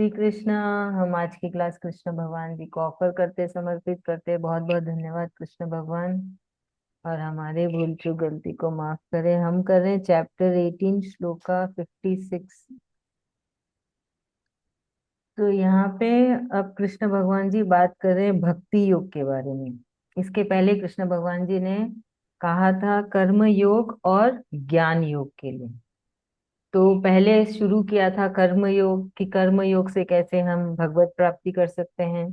श्री कृष्णा। हम आज की क्लास कृष्ण भगवान जी को ऑफर करते, समर्पित करते। बहुत बहुत धन्यवाद कृष्ण भगवान। और हमारे भूल चूक गलती को माफ करें। हम कर रहे हैं चैप्टर 18 श्लोका 56। तो यहाँ पे अब कृष्ण भगवान जी बात कर रहे हैं भक्ति योग के बारे में। इसके पहले कृष्ण भगवान जी ने कहा था कर्म योग और ज्ञान योग के लिए। तो पहले शुरू किया था कर्म योग कि कर्म योग से कैसे हम भगवत प्राप्ति कर सकते हैं।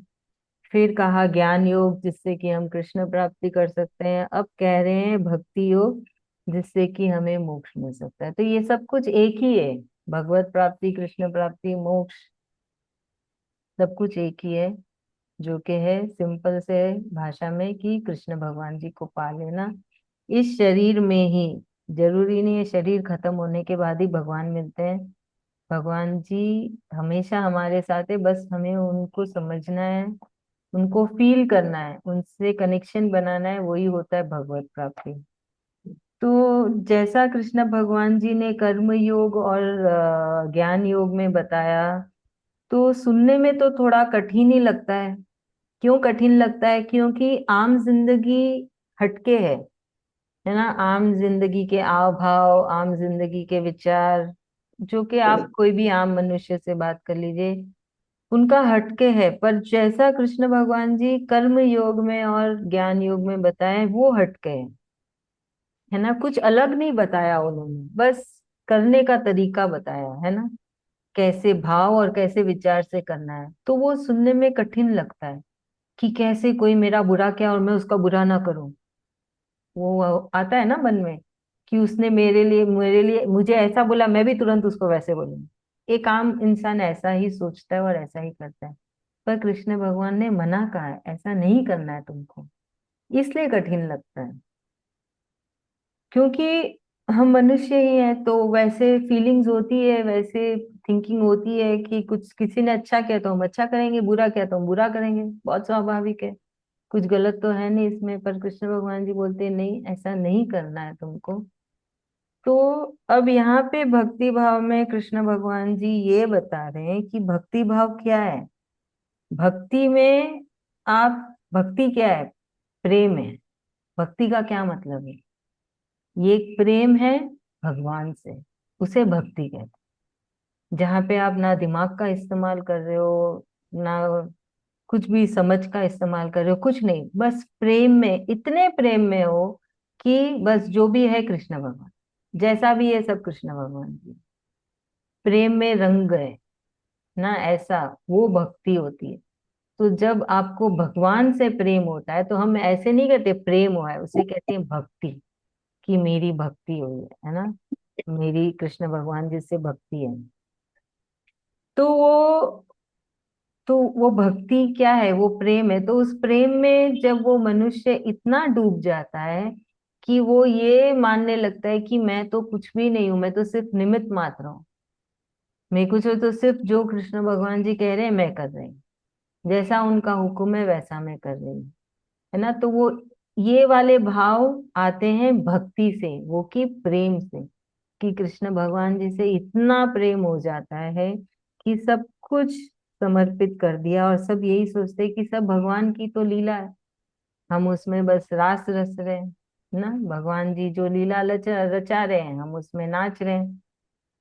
फिर कहा ज्ञान योग जिससे कि हम कृष्ण प्राप्ति कर सकते हैं। अब कह रहे हैं भक्ति योग जिससे कि हमें मोक्ष मिल सकता है। तो ये सब कुछ एक ही है। भगवत प्राप्ति, कृष्ण प्राप्ति, मोक्ष, सब कुछ एक ही है। जो कि है सिंपल से भाषा में कि कृष्ण भगवान जी को पा लेना इस शरीर में ही। जरूरी नहीं है शरीर खत्म होने के बाद ही भगवान मिलते हैं। भगवान जी हमेशा हमारे साथ है, बस हमें उनको समझना है, उनको फील करना है, उनसे कनेक्शन बनाना है। वही होता है भगवत प्राप्ति। तो जैसा कृष्ण भगवान जी ने कर्म योग और ज्ञान योग में बताया, तो सुनने में तो थोड़ा कठिन ही लगता है। क्यों कठिन लगता है? क्योंकि आम जिंदगी हटके है ना। आम जिंदगी के आव भाव, आम जिंदगी के विचार, जो कि आप कोई भी आम मनुष्य से बात कर लीजिए, उनका हटके है। पर जैसा कृष्ण भगवान जी कर्म योग में और ज्ञान योग में बताए, वो हटके है ना। कुछ अलग नहीं बताया उन्होंने, बस करने का तरीका बताया है ना। कैसे भाव और कैसे विचार से करना है। तो वो सुनने में कठिन लगता है कि कैसे कोई मेरा बुरा किया और मैं उसका बुरा ना करूं। वो आता है ना मन में कि उसने मेरे लिए मुझे ऐसा बोला, मैं भी तुरंत उसको वैसे बोलूंगी। एक आम इंसान ऐसा ही सोचता है और ऐसा ही करता है। पर कृष्ण भगवान ने मना कहा है ऐसा नहीं करना है तुमको। इसलिए कठिन लगता है क्योंकि हम मनुष्य ही हैं। तो वैसे फीलिंग्स होती है, वैसे थिंकिंग होती है कि कुछ किसी ने अच्छा किया तो हम अच्छा करेंगे, बुरा किया तो हम बुरा करेंगे। बहुत स्वाभाविक है, कुछ गलत तो है नहीं इसमें। पर कृष्ण भगवान जी बोलते हैं नहीं, ऐसा नहीं करना है तुमको। तो अब यहाँ पे भक्ति भाव में कृष्ण भगवान जी ये बता रहे हैं कि भक्ति भाव क्या है। भक्ति में आप, भक्ति क्या है? प्रेम है। भक्ति का क्या मतलब है? ये एक प्रेम है भगवान से, उसे भक्ति कहते हैं। जहाँ पे आप ना दिमाग का इस्तेमाल कर रहे हो, ना कुछ भी समझ का इस्तेमाल कर रहे हो, कुछ नहीं, बस प्रेम में, इतने प्रेम में हो कि बस जो भी है कृष्ण भगवान, जैसा भी है सब कृष्ण भगवान जी। प्रेम में रंग गए ना, ऐसा वो भक्ति होती है। तो जब आपको भगवान से प्रेम होता है तो हम ऐसे नहीं कहते प्रेम हुआ है, उसे कहते हैं भक्ति। कि मेरी भक्ति हुई है ना, मेरी कृष्ण भगवान जी से भक्ति है। तो वो भक्ति क्या है? वो प्रेम है। तो उस प्रेम में जब वो मनुष्य इतना डूब जाता है कि वो ये मानने लगता है कि मैं तो कुछ भी नहीं हूं, मैं तो सिर्फ निमित्त मात्र हूँ। मैं कुछ हो तो सिर्फ जो कृष्ण भगवान जी कह रहे हैं मैं कर रही हूँ, जैसा उनका हुक्म है वैसा मैं कर रही हूँ, है ना। तो वो ये वाले भाव आते हैं भक्ति से, वो की प्रेम से। कि कृष्ण भगवान जी से इतना प्रेम हो जाता है कि सब कुछ समर्पित कर दिया, और सब यही सोचते हैं कि सब भगवान की तो लीला है, हम उसमें बस रास रच रहे हैं ना। भगवान जी जो लीला रचा रहे हैं हम उसमें नाच रहे हैं।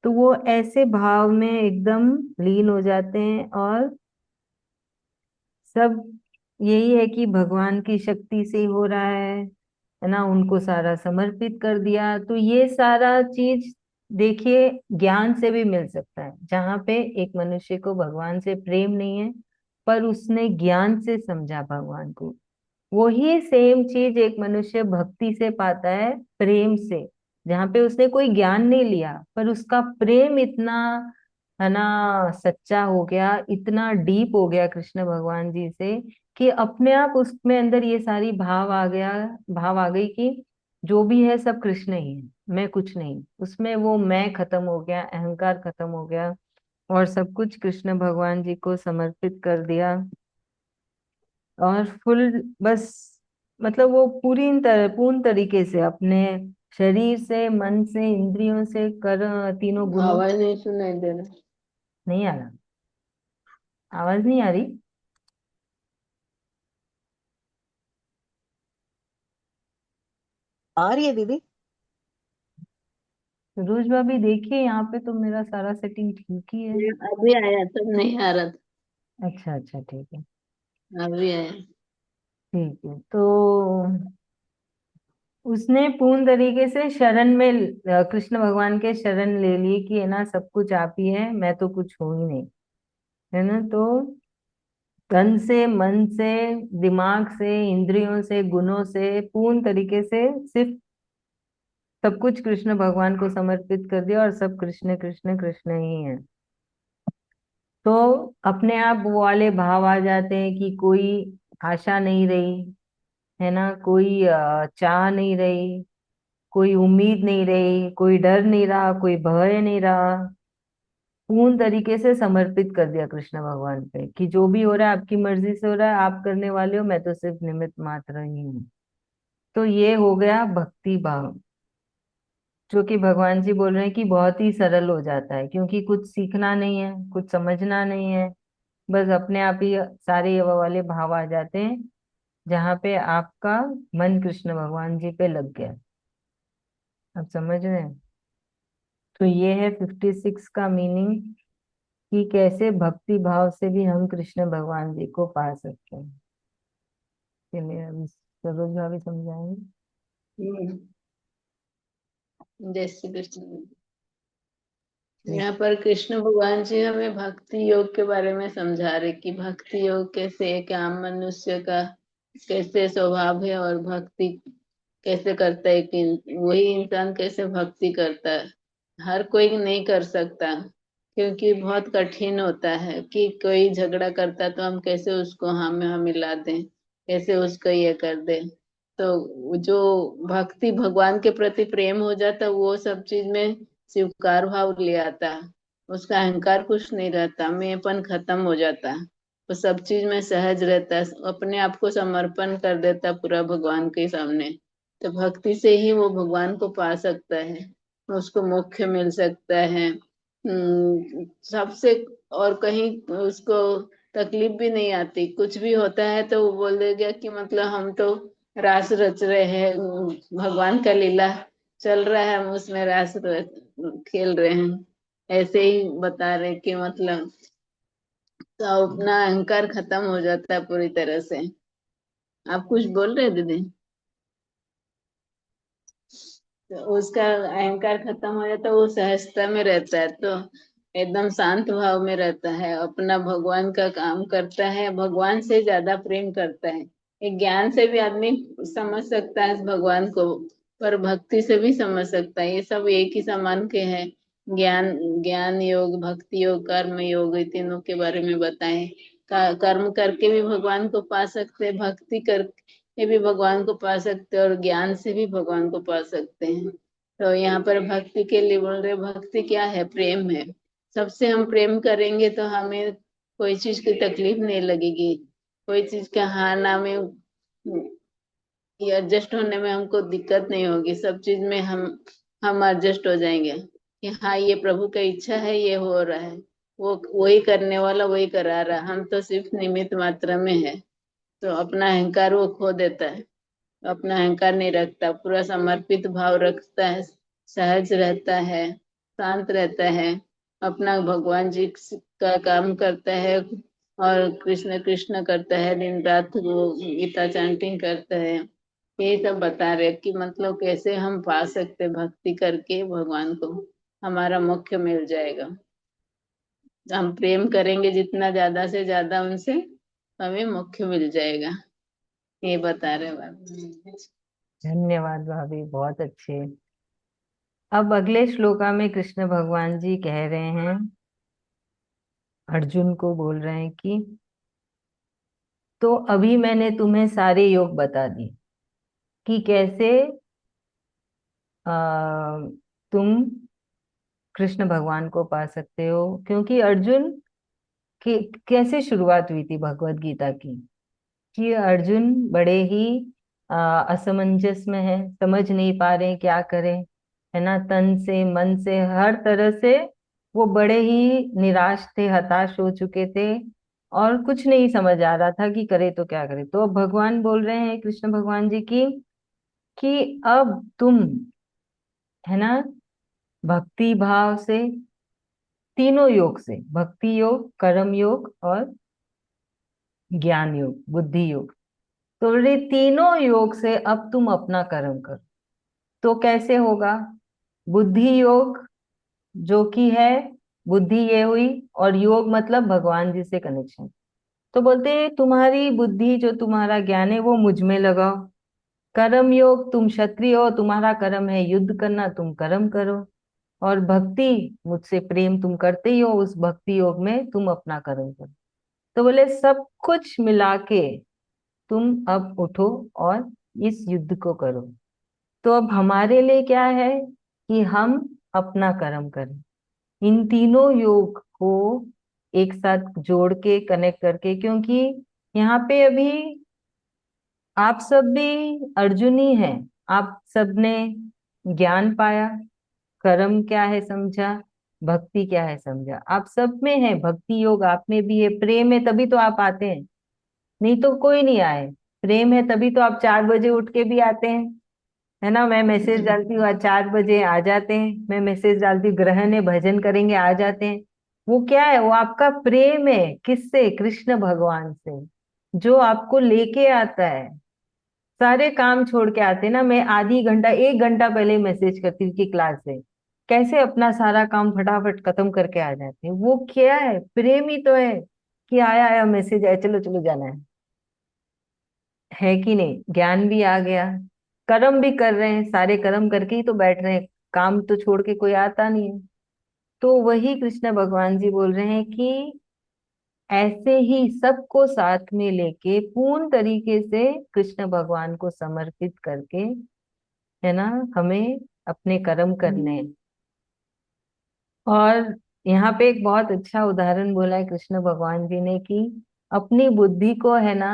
तो वो ऐसे भाव में एकदम लीन हो जाते हैं, और सब यही है कि भगवान की शक्ति से ही हो रहा है ना। उनको सारा समर्पित कर दिया। तो ये सारा चीज देखिए ज्ञान से भी मिल सकता है। जहाँ पे एक मनुष्य को भगवान से प्रेम नहीं है, पर उसने ज्ञान से समझा भगवान को, वही सेम चीज एक मनुष्य भक्ति से पाता है, प्रेम से। जहाँ पे उसने कोई ज्ञान नहीं लिया, पर उसका प्रेम इतना है ना सच्चा हो गया, इतना डीप हो गया कृष्ण भगवान जी से, कि अपने आप उसमें अंदर ये सारी भाव आ गई कि जो भी है सब कृष्ण ही है, मैं कुछ नहीं। उसमें वो मैं खत्म हो गया, अहंकार खत्म हो गया, और सब कुछ कृष्ण भगवान जी को समर्पित कर दिया। और फुल बस, मतलब वो पूर्ण तरीके से अपने शरीर से, मन से, इंद्रियों से, कर तीनों गुणों। आवाज नहीं सुनाई दे रहा। नहीं आ रहा? आवाज नहीं आ रही? आ रही है दीदी। रोज भाभी देखिए, यहाँ पे तो मेरा सारा सेटिंग ठीक ही है। अभी आया, तब नहीं आ रहा अच्छा अच्छा, ठीक है। था, अभी आया। ठीक है, तो उसने पूर्ण तरीके से शरण में कृष्ण भगवान के शरण ले ली कि है ना, सब कुछ आप ही है, मैं तो कुछ हूं ही नहीं। है ना, तो तन से, मन से, दिमाग से, इंद्रियों से, गुणों से, पूर्ण तरीके से सिर्फ सब कुछ कृष्ण भगवान को समर्पित कर दिया, और सब कृष्ण कृष्ण कृष्ण ही है। तो अपने आप वो वाले भाव आ जाते हैं कि कोई आशा नहीं रही, है ना, कोई चाह नहीं रही, कोई उम्मीद नहीं रही, कोई डर नहीं रहा, कोई भय नहीं रहा। पूर्ण तरीके से समर्पित कर दिया कृष्ण भगवान पे कि जो भी हो रहा है आपकी मर्जी से हो रहा है, आप करने वाले हो, मैं तो सिर्फ निमित्त मात्र ही हूँ। तो ये हो गया भक्ति भाव, जो कि भगवान जी बोल रहे हैं कि बहुत ही सरल हो जाता है, क्योंकि कुछ सीखना नहीं है, कुछ समझना नहीं है। बस अपने आप ही सारे ये वो वाले भाव आ जाते हैं, जहाँ पे आपका मन कृष्ण भगवान जी पे लग गया। आप समझ रहे हैं? तो ये है 56 का मीनिंग, कि कैसे भक्ति भाव से भी हम कृष्ण भगवान जी को पा सकते हैं। चलिए अभी सरोज भाभी समझाएंगे। हम्म, जय श्री कृष्ण। ठीक। यहाँ पर कृष्ण भगवान जी हमें भक्ति योग के बारे में समझा रहे कि भक्ति योग कैसे एक आम मनुष्य का कैसे स्वभाव है, और भक्ति कैसे करता है कि वही इंसान कैसे भक्ति करता है। हर कोई नहीं कर सकता, क्योंकि बहुत कठिन होता है कि कोई झगड़ा करता तो हम कैसे उसको हाँ में हाँ मिला दें, कैसे उसको ये कर दें। तो जो भक्ति भगवान के प्रति प्रेम हो जाता, वो सब चीज में स्वीकार भाव ले आता, उसका अहंकार कुछ नहीं रहता, मेंपन खत्म हो जाता, वो सब चीज में सहज रहता है, अपने आप को समर्पण कर देता पूरा भगवान के सामने। तो भक्ति से ही वो भगवान को पा सकता है, उसको मोक्ष मिल सकता है। सबसे और कहीं उसको तकलीफ भी नहीं आती, कुछ भी होता है तो वो बोल देगा कि मतलब हम तो रास रच रहे हैं, भगवान का लीला चल रहा है, हम उसमें खेल रहे हैं, ऐसे ही बता रहे कि मतलब तो अपना अहंकार खत्म हो जाता है पूरी तरह से। आप कुछ बोल रहे हैं दीदी? तो उसका अहंकार खत्म हो जाता है, वो सहजता में रहता है, तो एकदम शांत भाव में रहता है, अपना भगवान का काम करता है, भगवान से ज्यादा प्रेम करता है। एक ज्ञान से भी आदमी समझ सकता है इस भगवान को, पर भक्ति से भी समझ सकता है, ये सब एक ही समान के हैं। ज्ञान ज्ञान योग, भक्ति योग, कर्म योग, ये तीनों के बारे में बताएं। कर्म करके भी भगवान को पा सकते हैं, भक्ति कर ये भी भगवान को पा सकते हैं, और ज्ञान से भी भगवान को पा सकते हैं। तो यहाँ पर भक्ति के लिए बोल रहे, भक्ति क्या है? प्रेम है। सबसे हम प्रेम करेंगे तो हमें कोई चीज की तकलीफ नहीं लगेगी, कोई चीज का हाँ ना में ये एडजस्ट होने में हमको दिक्कत नहीं होगी, सब चीज में हम एडजस्ट हो जाएंगे कि हाँ ये प्रभु का इच्छा है, ये हो रहा है, वो वही करने वाला वही करा रहा, हम तो सिर्फ निमित्त मात्रा में है। तो अपना अहंकार वो खो देता है, अपना अहंकार नहीं रखता, पूरा समर्पित भाव रखता है, सहज रहता है, शांत रहता है, अपना भगवान जी का काम करता है, और कृष्ण कृष्ण करता है, दिन रात वो गीता चैंटिंग करता है। ये सब बता रहे कि मतलब कैसे हम पा सकते भक्ति करके भगवान को, हमारा मोक्ष मिल जाएगा। हम प्रेम करेंगे जितना ज्यादा से ज्यादा उनसे, हमें मोक्ष मिल जाएगा, ये बता रहे बाबा। धन्यवाद भाभी, बहुत अच्छे। अब अगले श्लोका में कृष्ण भगवान जी कह रहे हैं, अर्जुन को बोल रहे हैं कि तो अभी मैंने तुम्हें सारे योग बता दिए कि कैसे आ, तुम कृष्ण भगवान को पा सकते हो। क्योंकि अर्जुन की कैसे शुरुआत हुई थी भगवत गीता की, कि अर्जुन बड़े ही असमंजस में है, समझ नहीं पा रहे हैं क्या करें, है ना, तन से मन से हर तरह से वो बड़े ही निराश थे, हताश हो चुके थे। और कुछ नहीं समझ आ रहा था कि करे तो क्या करे। तो अब भगवान बोल रहे हैं, कृष्ण भगवान जी की, कि अब तुम, है ना, भक्ति भाव से, तीनों योग से, भक्ति योग, कर्म योग और ज्ञान योग, बुद्धि योग, तो ये तीनों योग से अब तुम अपना कर्म करो। तो कैसे होगा? बुद्धि योग, जो कि है, बुद्धि ये हुई, और योग मतलब भगवान जी से कनेक्शन। तो बोलते हैं तुम्हारी बुद्धि, जो तुम्हारा ज्ञान है, वो मुझ में लगाओ। कर्म योग, तुम क्षत्रिय हो, तुम्हारा कर्म है युद्ध करना, तुम कर्म करो। और भक्ति, मुझसे प्रेम तुम करते ही हो, उस भक्ति योग में तुम अपना कर्म करो। तो बोले सब कुछ मिला के तुम अब उठो और इस युद्ध को करो। तो अब हमारे लिए क्या है कि हम अपना कर्म करें, इन तीनों योग को एक साथ जोड़ के, कनेक्ट करके। क्योंकि यहाँ पे अभी आप सब भी अर्जुन ही हैं। आप सबने ज्ञान पाया, कर्म क्या है समझा, भक्ति क्या है समझा। आप सब में है, भक्ति योग आप में भी है, प्रेम है तभी तो आप आते हैं, नहीं तो कोई नहीं आए। प्रेम है तभी तो आप 4 बजे उठ के भी आते हैं, है ना। मैं मैसेज डालती हूँ आज 4 बजे आ जाते हैं, मैं मैसेज डालती हूँ ग्रहण है भजन करेंगे, आ जाते हैं। वो क्या है? वो आपका प्रेम है। किससे? कृष्ण भगवान से, जो आपको लेके आता है। सारे काम छोड़ के आते ना, मैं आधी घंटा 1 घंटा पहले मैसेज करती हूँ कि क्लास है, कैसे अपना सारा काम फटाफट खत्म करके आ जाते हैं। वो क्या है? प्रेम ही तो है, कि आया आया मैसेज आया, चलो चलो जाना है कि नहीं। ज्ञान भी आ गया, कर्म भी कर रहे हैं, सारे कर्म करके ही तो बैठ रहे हैं, काम तो छोड़ के कोई आता नहीं है। तो वही कृष्ण भगवान जी बोल रहे हैं कि ऐसे ही सबको साथ में लेके पूर्ण तरीके से कृष्ण भगवान को समर्पित करके, है ना, हमें अपने कर्म करने हैं। और यहाँ पे एक बहुत अच्छा उदाहरण बोला है कृष्ण भगवान जी ने, कि अपनी बुद्धि को, है ना,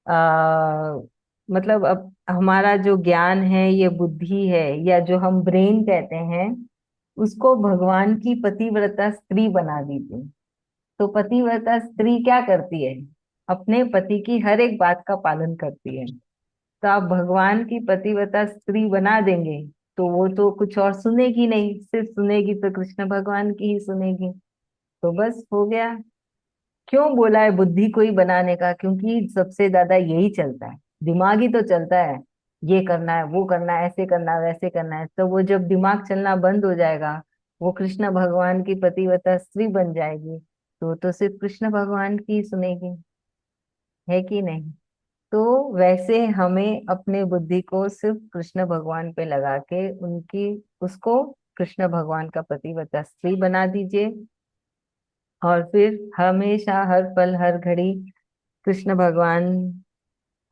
आ, मतलब अब हमारा जो ज्ञान है, ये बुद्धि है, या जो हम ब्रेन कहते हैं, उसको भगवान की पतिव्रता स्त्री बना दीजिए। तो पतिव्रता स्त्री क्या करती है? अपने पति की हर एक बात का पालन करती है। तो आप भगवान की पतिव्रता स्त्री बना देंगे, तो वो तो कुछ और सुनेगी नहीं, सिर्फ सुनेगी तो कृष्ण भगवान की ही सुनेगी। तो बस हो गया। क्यों बोला है बुद्धि को ही बनाने का? क्योंकि सबसे ज्यादा यही चलता है, दिमाग ही तो चलता है। ये करना है, वो करना है, ऐसे करना है, वैसे करना है। तो वो जब दिमाग चलना बंद हो जाएगा, वो कृष्ण भगवान की पतिव्रता स्त्री बन जाएगी, तो सिर्फ कृष्ण भगवान की ही सुनेगी, है कि नहीं। तो वैसे हमें अपने बुद्धि को सिर्फ कृष्ण भगवान पे लगा के, उनकी, उसको कृष्ण भगवान का पतिव्रता स्त्री बना दीजिए। और फिर हमेशा, हर पल, हर घड़ी कृष्ण भगवान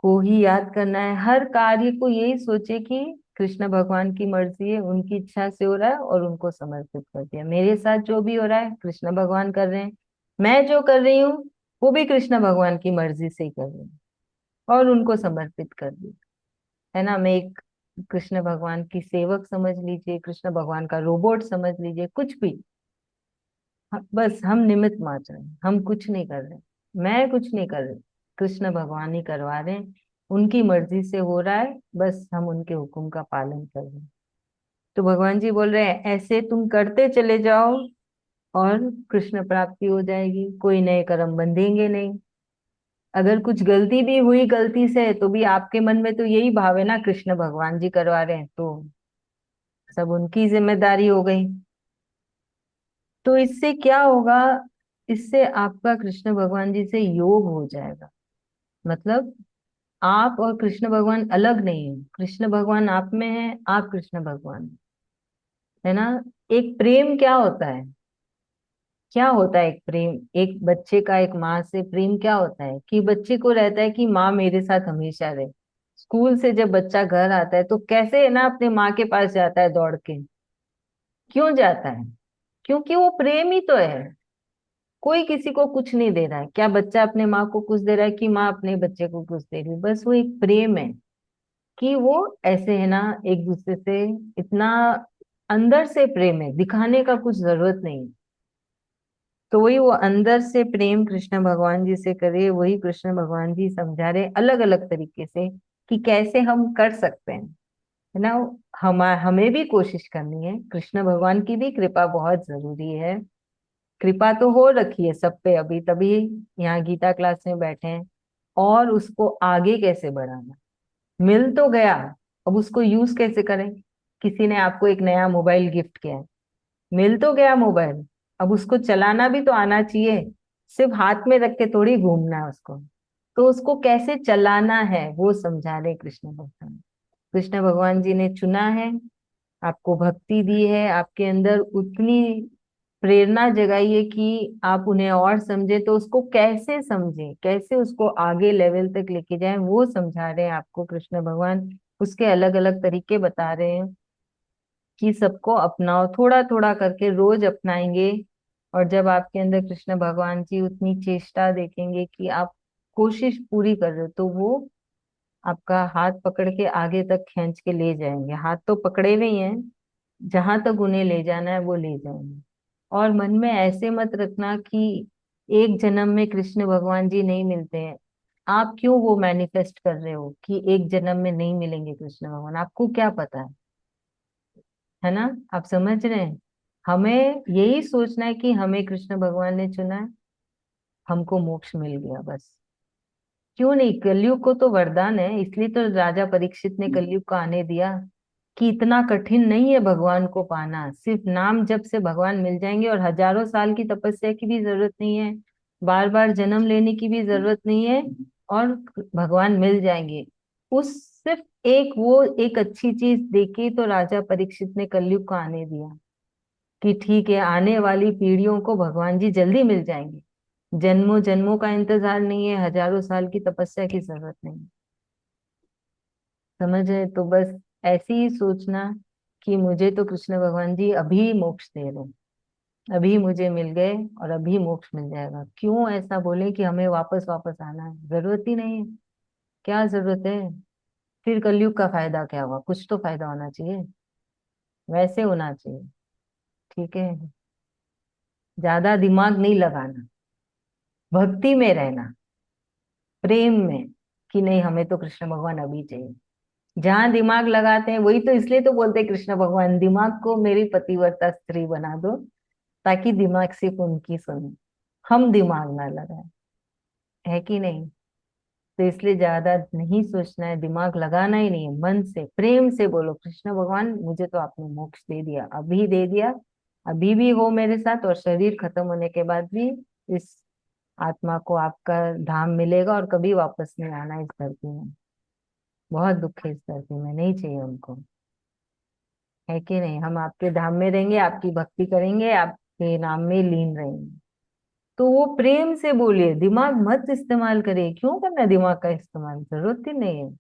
को ही याद करना है। हर कार्य को यही सोचे कि कृष्ण भगवान की मर्जी है, उनकी इच्छा से हो रहा है, और उनको समर्पित कर दिया। मेरे साथ जो भी हो रहा है कृष्ण भगवान कर रहे हैं, मैं जो कर रही हूँ वो भी कृष्ण भगवान की मर्जी से ही कर रही हूँ, और उनको समर्पित कर दिया। है ना, मैं एक कृष्ण भगवान की सेवक समझ लीजिए, कृष्ण भगवान का रोबोट समझ लीजिए, कुछ भी। बस हम निमित्त मात्र हैं, हम कुछ नहीं कर रहे, मैं कुछ नहीं कर रही, कृष्ण भगवान ही करवा रहे हैं। उनकी मर्जी से हो रहा है, बस हम उनके हुक्म का पालन कर रहे हैं। तो भगवान जी बोल रहे हैं ऐसे तुम करते चले जाओ, और कृष्ण प्राप्ति हो जाएगी, कोई नए कर्म बंधेंगे नहीं। अगर कुछ गलती भी हुई गलती से, तो भी आपके मन में तो यही भाव है ना, कृष्ण भगवान जी करवा रहे हैं, तो सब उनकी जिम्मेदारी हो गई। तो इससे क्या होगा? इससे आपका कृष्ण भगवान जी से योग हो जाएगा। मतलब आप और कृष्ण भगवान अलग नहीं है, कृष्ण भगवान आप में है, आप कृष्ण भगवान में। है ना। एक प्रेम क्या होता है? क्या होता है एक प्रेम? एक बच्चे का एक माँ से प्रेम क्या होता है? कि बच्चे को रहता है कि माँ मेरे साथ हमेशा रहे। स्कूल से जब बच्चा घर आता है, तो कैसे, है ना, अपने माँ के पास जाता है दौड़ के। क्यों जाता है? क्योंकि वो प्रेम ही तो है। कोई किसी को कुछ नहीं दे रहा है। क्या बच्चा अपने माँ को कुछ दे रहा है, कि माँ अपने बच्चे को कुछ दे रही है? बस वो एक प्रेम है, कि वो ऐसे, है ना, एक दूसरे से इतना अंदर से प्रेम है, दिखाने का कुछ जरूरत नहीं। तो वही वो अंदर से प्रेम कृष्ण भगवान जी से करे, वही कृष्ण भगवान जी समझा रहे अलग अलग तरीके से कि कैसे हम कर सकते हैं, है ना। हमें भी कोशिश करनी है, कृष्ण भगवान की भी कृपा बहुत जरूरी है। कृपा तो हो रखी है सब पे अभी, तभी यहाँ गीता क्लास में बैठे हैं। और उसको आगे कैसे बढ़ाना, मिल तो गया, अब उसको यूज कैसे करें। किसी ने आपको एक नया मोबाइल गिफ्ट किया है, मिल तो गया मोबाइल, अब उसको चलाना भी तो आना चाहिए। सिर्फ हाथ में रख के थोड़ी घूमना है उसको, तो उसको कैसे चलाना है वो समझा रहे कृष्ण भगवान। कृष्ण भगवान जी ने चुना है, आपको भक्ति दी है, आपके अंदर उतनी प्रेरणा जगाई है कि आप उन्हें और समझे, तो उसको कैसे समझे, कैसे उसको आगे लेवल तक लेके जाएं, वो समझा रहे हैं आपको कृष्ण भगवान। उसके अलग अलग तरीके बता रहे हैं कि सबको अपनाओ, थोड़ा थोड़ा करके रोज अपनाएंगे। और जब आपके अंदर कृष्ण भगवान जी उतनी चेष्टा देखेंगे कि आप कोशिश पूरी कर रहे हो, तो वो आपका हाथ पकड़ के आगे तक खींच के ले जाएंगे। हाथ तो पकड़े हुए ही हैं, जहां तक उन्हें ले जाना है वो ले जाएंगे। और मन में ऐसे मत रखना कि एक जन्म में कृष्ण भगवान जी नहीं मिलते हैं। आप क्यों वो मैनिफेस्ट कर रहे हो कि एक जन्म में नहीं मिलेंगे कृष्ण भगवान, आपको क्या पता है ना। आप समझ रहे हैं, हमें यही सोचना है कि हमें कृष्ण भगवान ने चुना है, हमको मोक्ष मिल गया बस। क्यों नहीं, कलयुग को तो वरदान है, इसलिए तो राजा परीक्षित ने कलयुग को आने दिया कि इतना कठिन नहीं है भगवान को पाना, सिर्फ नाम जप से भगवान मिल जाएंगे। और हजारों साल की तपस्या की भी जरूरत नहीं है, बार बार जन्म लेने की भी जरूरत नहीं है, और भगवान मिल जाएंगे। उस सिर्फ एक वो एक अच्छी चीज देखी तो राजा परीक्षित ने कलयुग को आने दिया कि ठीक है, आने वाली पीढ़ियों को भगवान जी जल्दी मिल जाएंगे। जन्मों जन्मों का इंतजार नहीं है, हजारों साल की तपस्या की जरूरत नहीं है। समझ है, तो बस ऐसे ही सोचना कि मुझे तो कृष्ण भगवान जी अभी मोक्ष दे रहे हैं, अभी मुझे मिल गए और अभी मोक्ष मिल जाएगा। क्यों ऐसा बोले कि हमें वापस वापस आना है, जरूरत ही नहीं है। क्या जरूरत है, फिर कलयुग का फायदा क्या हुआ, कुछ तो फायदा होना चाहिए, वैसे होना चाहिए। ठीक है, ज्यादा दिमाग नहीं लगाना, भक्ति में रहना, प्रेम में, कि नहीं हमें तो कृष्ण भगवान अभी चाहिए। जहां दिमाग लगाते हैं वही तो, इसलिए तो बोलते हैं कृष्ण भगवान दिमाग को मेरी पतिव्रता स्त्री बना दो, ताकि दिमाग सिर्फ उनकी सुने, हम दिमाग ना लगाए, है कि नहीं। तो इसलिए ज्यादा नहीं सोचना है, दिमाग लगाना ही नहीं है, मन से प्रेम से बोलो कृष्ण भगवान मुझे तो आपने मोक्ष दे दिया, अभी दे दिया, अभी भी हो मेरे साथ, और शरीर खत्म होने के बाद भी इस आत्मा को आपका धाम मिलेगा, और कभी वापस नहीं आना इस धरती में। बहुत दुख है इस धरती में, नहीं चाहिए हमको, है कि नहीं। हम आपके धाम में रहेंगे, आपकी भक्ति करेंगे, आपके नाम में लीन रहेंगे। तो वो प्रेम से बोलिए, दिमाग मत इस्तेमाल करिए, क्यों करना है दिमाग का इस्तेमाल, जरूरत ही नहीं है।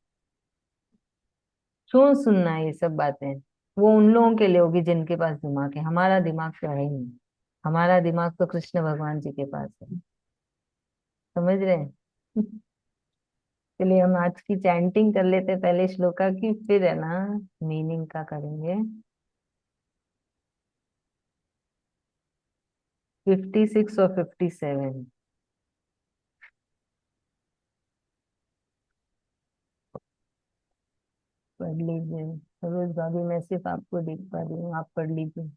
क्यों सुनना है ये सब बातें, वो उन लोगों के लिए होगी जिनके पास दिमाग है, हमारा दिमाग तो है ही नहीं। हमारा दिमाग तो कृष्ण भगवान जी के पास है। समझ रहे हैं। चलिए हम आज की चैंटिंग कर लेते हैं, पहले श्लोका की, फिर है ना मीनिंग का करेंगे। 56 और 57 पढ़ लीजिए। सरोज भाभी मैं सिर्फ आपको देख पा रही हूँ, आप पढ़ लीजिए।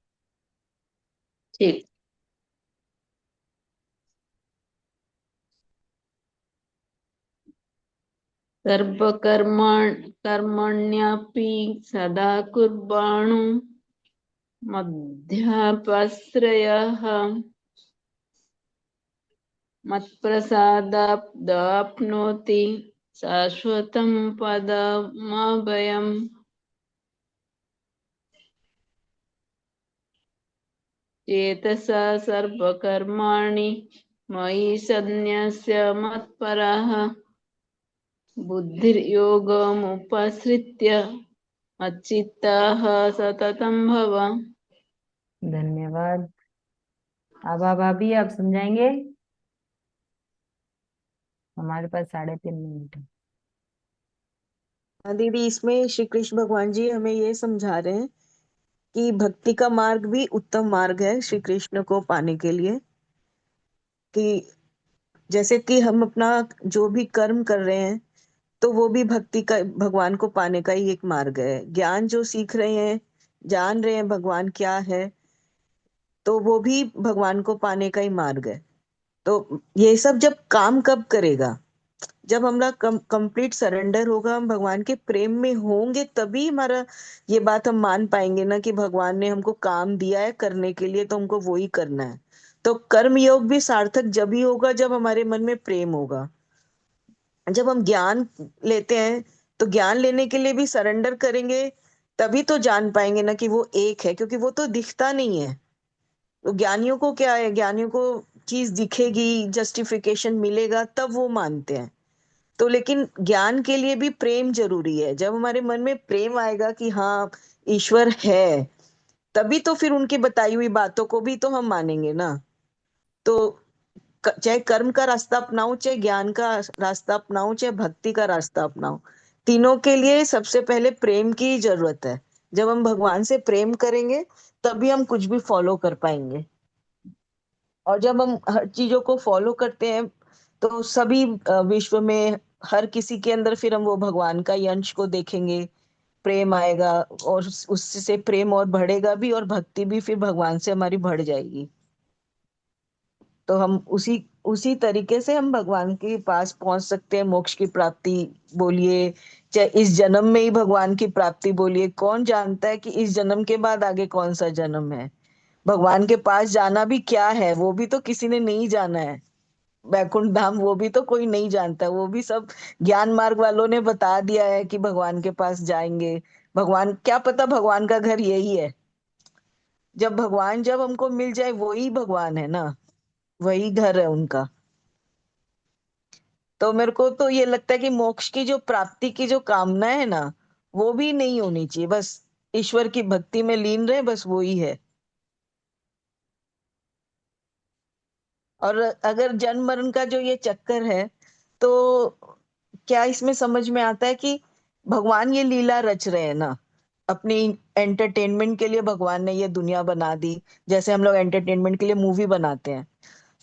ठीक। सर्वकर्मण कर्मण्यपि सदा कुर्वाणो मध्यापश्रयः मत्प्रसादाप्नोति शाश्वतं पदमभयम्। चेतसा सर्वकर्माणि मयि सन्न्यस्य मत्परः बुद्धिर्योगमुपसृत्य मच्चित्तः सततं भव। धन्यवाद। आभा भाभी आप समझाएंगे, हमारे पास 3.5 मिनट है। हाँ दीदी, इसमें श्री कृष्ण भगवान जी हमें ये समझा रहे हैं कि भक्ति का मार्ग भी उत्तम मार्ग है श्री कृष्ण को पाने के लिए। कि जैसे कि हम अपना जो भी कर्म कर रहे हैं, तो वो भी भक्ति का, भगवान को पाने का ही एक मार्ग है। ज्ञान जो सीख रहे हैं, जान रहे हैं भगवान क्या है, तो वो भी भगवान को पाने का ही मार्ग है। तो ये सब जब काम कब करेगा, जब हमारा कंप्लीट सरेंडर होगा, हम भगवान के प्रेम में होंगे, तभी हमारा ये बात हम मान पाएंगे ना कि भगवान ने हमको काम दिया है करने के लिए, तो हमको वो ही करना है। तो कर्म योग भी सार्थक जब ही होगा जब हमारे मन में प्रेम होगा। जब हम ज्ञान लेते हैं, तो ज्ञान लेने के लिए भी सरेंडर करेंगे, तभी तो जान पाएंगे ना कि वो एक है, क्योंकि वो तो दिखता नहीं है। तो ज्ञानियों को क्या है, ज्ञानियों को चीज दिखेगी, जस्टिफिकेशन मिलेगा, तब वो मानते हैं। तो लेकिन ज्ञान के लिए भी प्रेम जरूरी है। जब हमारे मन में प्रेम आएगा कि हाँ ईश्वर है, तभी तो फिर उनकी बताई हुई बातों को भी तो हम मानेंगे ना। तो चाहे कर्म का रास्ता अपनाओ, चाहे ज्ञान का रास्ता अपनाओ, चाहे भक्ति का रास्ता अपनाओ, तीनों के लिए सबसे पहले प्रेम की ही जरूरत है। जब हम भगवान से प्रेम करेंगे, तभी हम कुछ भी फॉलो कर पाएंगे। और जब हम हर चीजों को फॉलो करते हैं, तो सभी विश्व में हर किसी के अंदर फिर हम वो भगवान का ही अंश को देखेंगे। प्रेम आएगा, और उससे प्रेम और बढ़ेगा भी, और भक्ति भी फिर भगवान से हमारी बढ़ जाएगी। तो हम उसी उसी तरीके से हम भगवान के पास पहुंच सकते हैं, मोक्ष की प्राप्ति बोलिए, चाहे इस जन्म में ही भगवान की प्राप्ति बोलिए। कौन जानता है कि इस जन्म के बाद आगे कौन सा जन्म है। भगवान के पास जाना भी क्या है, वो भी तो किसी ने नहीं जाना है। बैकुंठ धाम वो भी तो कोई नहीं जानता, वो भी सब ज्ञान मार्ग वालों ने बता दिया है कि भगवान के पास जाएंगे। भगवान, क्या पता भगवान का घर यही है। जब हमको मिल जाए, वही भगवान है ना, वही घर है उनका। तो मेरे को तो ये लगता है कि मोक्ष की जो प्राप्ति की जो कामना है ना, वो भी नहीं होनी चाहिए। बस ईश्वर की भक्ति में लीन रहे, बस वो ही है। और अगर जन्म मरण का जो ये चक्कर है, तो क्या इसमें समझ में आता है कि भगवान ये लीला रच रहे हैं ना, अपनी एंटरटेनमेंट के लिए भगवान ने ये दुनिया बना दी। जैसे हम लोग एंटरटेनमेंट के लिए मूवी बनाते हैं,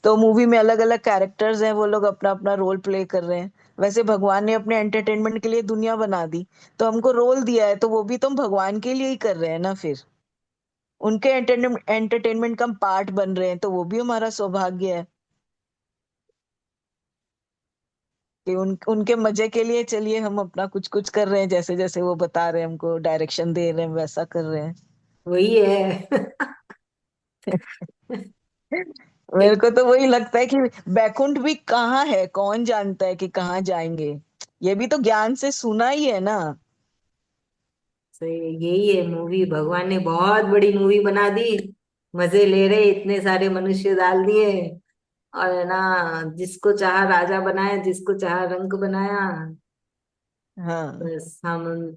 तो मूवी में अलग अलग कैरेक्टर्स हैं, वो लोग अपना अपना रोल प्ले कर रहे हैं। वैसे भगवान ने अपने एंटरटेनमेंट के लिए दुनिया बना दी, तो हमको रोल दिया है, तो वो भी तो हम भगवान के लिए ही कर रहे हैं ना फिर। उनके एंटरटेनमेंट का हम पार्ट बन रहे हैं, तो वो भी हमारा सौभाग्य है कि उनके मजे के लिए चलिए हम अपना कुछ कुछ कर रहे हैं, जैसे जैसे वो बता रहे हैं, हमको डायरेक्शन दे रहे हैं, वैसा कर रहे हैं। वही है। मेरे एक को तो वही लगता है कि बैकुंठ भी कहाँ है, कौन जानता है कि कहाँ जाएंगे। ये भी तो ज्ञान से सुना ही है ना। सही, यही है मूवी, भगवान ने बहुत बड़ी मूवी बना दी। मजे ले रहे, इतने सारे मनुष्य डाल दिए, और है ना, जिसको चाहा राजा बनाया, जिसको चाहा रंक बनाया। हाँ। बस हम